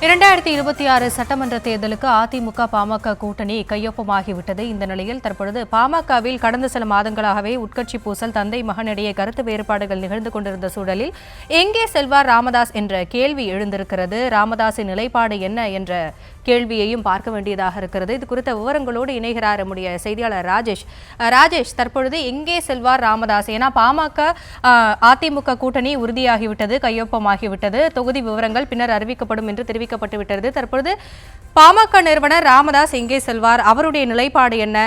2026 சட்டமன்ற தேர்தலுக்கு அதிமுக பாமக கூட்டணி கையொப்பமாகிவிட்டது. இந்த நிலையில் தற்பொழுது பாமகவில் கடந்த சில மாதங்களாகவே உட்கட்சி பூசல், தந்தை மகனிடையே கருத்து வேறுபாடுகள் நிகழ்ந்து கொண்டிருந்த சூழலில் எங்கே செல்வார் ராமதாஸ் என்ற கேள்வி எழுந்திருக்கிறது. ராமதாஸின் நிலைப்பாடு என்ன என்ற கேள்வியையும் பார்க்க வேண்டியதாக இருக்கிறது. இது குறித்த விவரங்களோடு இணைகிறார் நம்முடைய செய்தியாளர் ராஜேஷ். தற்பொழுது எங்கே செல்வார் ராமதாஸ்? ஏன்னா பாமக அதிமுக கூட்டணி உறுதியாகிவிட்டது, கையொப்பமாகிவிட்டது. தொகுதி விவரங்கள் பின்னர் அறிவிக்கப்படும் என்று தெரிவிக்கப்பட்டுவிட்டது. தற்பொழுது பாமக நிறுவனர் ராமதாஸ் எங்கே செல்வார்? அவருடைய நிலைப்பாடு என்ன?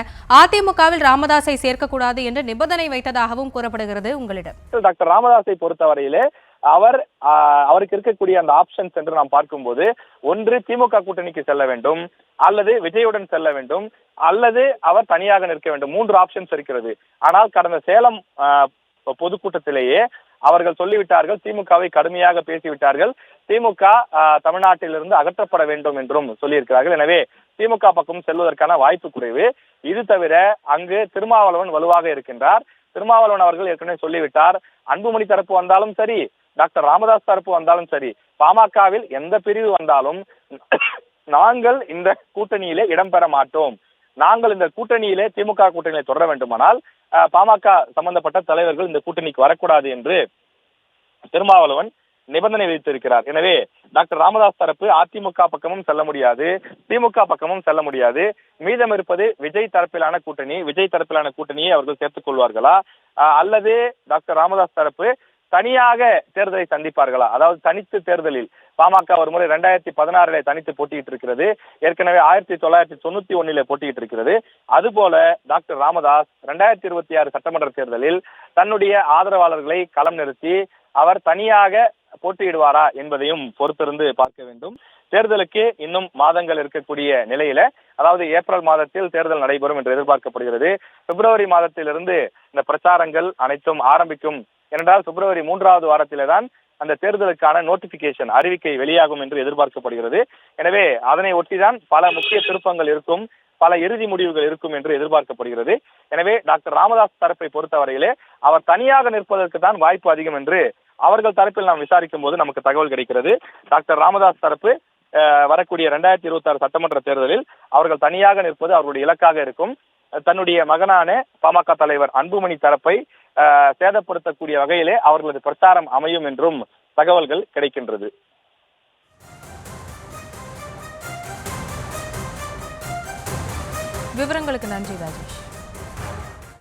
அதிமுகவில் ராமதாஸை சேர்க்கக்கூடாது என்று நிபந்தனை வைத்ததாகவும் கூறப்படுகிறது. உங்களிடம் டாக்டர் ராமதாஸை பொறுத்தவரையிலே அவருக்கு இருக்கக்கூடிய அந்த ஆப்ஷன்ஸ் என்று நாம் பார்க்கும்போது, ஒன்று திமுக கூட்டணிக்கு செல்ல வேண்டும், அல்லது விஜயுடன் செல்ல வேண்டும், அல்லது அவர் தனியாக நிற்க வேண்டும். 3 ஆப்ஷன்ஸ் இருக்கிறது. ஆனால் கடந்த சேலம் பொதுக்கூட்டத்திலேயே அவர்கள் சொல்லிவிட்டார்கள், திமுகவை கடுமையாக பேசிவிட்டார்கள், திமுக தமிழ்நாட்டிலிருந்து அகற்றப்பட வேண்டும் என்றும் சொல்லியிருக்கிறார்கள். எனவே திமுக பக்கம் செல்வதற்கான வாய்ப்பு குறைவு. இது தவிர அங்கு திருமாவளவன் வலுவாக இருக்கின்றார். திருமாவளவன் அவர்கள் ஏற்கனவே சொல்லிவிட்டார், அன்புமணி தரப்பு வந்தாலும் சரி, டாக்டர் ராமதாஸ் தரப்பு வந்தாலும் சரி, பாமகவில் எந்த பிரிவு வந்தாலும் நாங்கள் இந்த கூட்டணியிலே இடம்பெற மாட்டோம். நாங்கள் இந்த கூட்டணியிலே திமுக கூட்டணியிலே தொடர வேண்டுமானால் பாமக சம்பந்தப்பட்ட தலைவர்கள் இந்த கூட்டணிக்கு வரக்கூடாது என்று திருமாவளவன் நிபந்தனை விதித்திருக்கிறார். எனவே டாக்டர் ராமதாஸ் தரப்பு அதிமுக பக்கமும் செல்ல முடியாது, திமுக பக்கமும் செல்ல முடியாது. மீதம் இருப்பது விஜய் தரப்பிலான கூட்டணி. விஜய் தரப்பிலான கூட்டணியை அவர்கள் சேர்த்துக் கொள்வார்களா, அல்லது டாக்டர் ராமதாஸ் தரப்பு தனியாக தேர்தலை சந்திப்பார்களா? அதாவது தனித்து தேர்தலில் பாமக ஒரு முறை 2016 தனித்து போட்டியிட்டு இருக்கிறது, ஏற்கனவே 1991 போட்டியிட்டு இருக்கிறது. அதுபோல டாக்டர் ராமதாஸ் 2026 சட்டமன்ற தேர்தலில் தன்னுடைய ஆதரவாளர்களை களம் நிறுத்தி அவர் தனியாக போட்டியிடுவாரா என்பதையும் பொறுத்திருந்து பார்க்க வேண்டும். தேர்தலுக்கு இன்னும் மாதங்கள் இருக்கக்கூடிய நிலையில, அதாவது ஏப்ரல் மாதத்தில் தேர்தல் நடைபெறும் என்று எதிர்பார்க்கப்படுகிறது. பிப்ரவரி மாதத்திலிருந்து இந்த பிரச்சாரங்கள் அனைத்தும் ஆரம்பிக்கும். ஏனென்றால் பிப்ரவரி 3வது வாரத்திலே தான் அந்த தேர்தலுக்கான நோட்டிபிகேஷன் அறிவிக்கை வெளியாகும் என்று எதிர்பார்க்கப்படுகிறது. எனவே அதனை ஒட்டிதான் பல முக்கிய திருப்பங்கள் இருக்கும், பல இறுதி முடிவுகள் இருக்கும் என்று எதிர்பார்க்கப்படுகிறது. எனவே டாக்டர் ராமதாஸ் தரப்பை பொறுத்தவரையிலே அவர் தனியாக நிற்பதற்கு தான் வாய்ப்பு அதிகம் என்று அவர்கள் தரப்பில் நாம் விசாரிக்கும் போது நமக்கு தகவல் கிடைக்கிறது. டாக்டர் ராமதாஸ் தரப்பு வரக்கூடிய 2026 சட்டமன்ற தேர்தலில் அவர்கள் தனியாக நிற்பது அவர்களுடைய இலக்காக இருக்கும். தன்னுடைய மகனான பாமக தலைவர் அன்புமணி தரப்பை சேதப்படுத்தக்கூடிய வகையிலே அவர்களது பிரச்சாரம் அமையும் என்றும் தகவல்கள் கிடைக்கின்றது. விவரங்களுக்கு நன்றி ராஜேஷ்.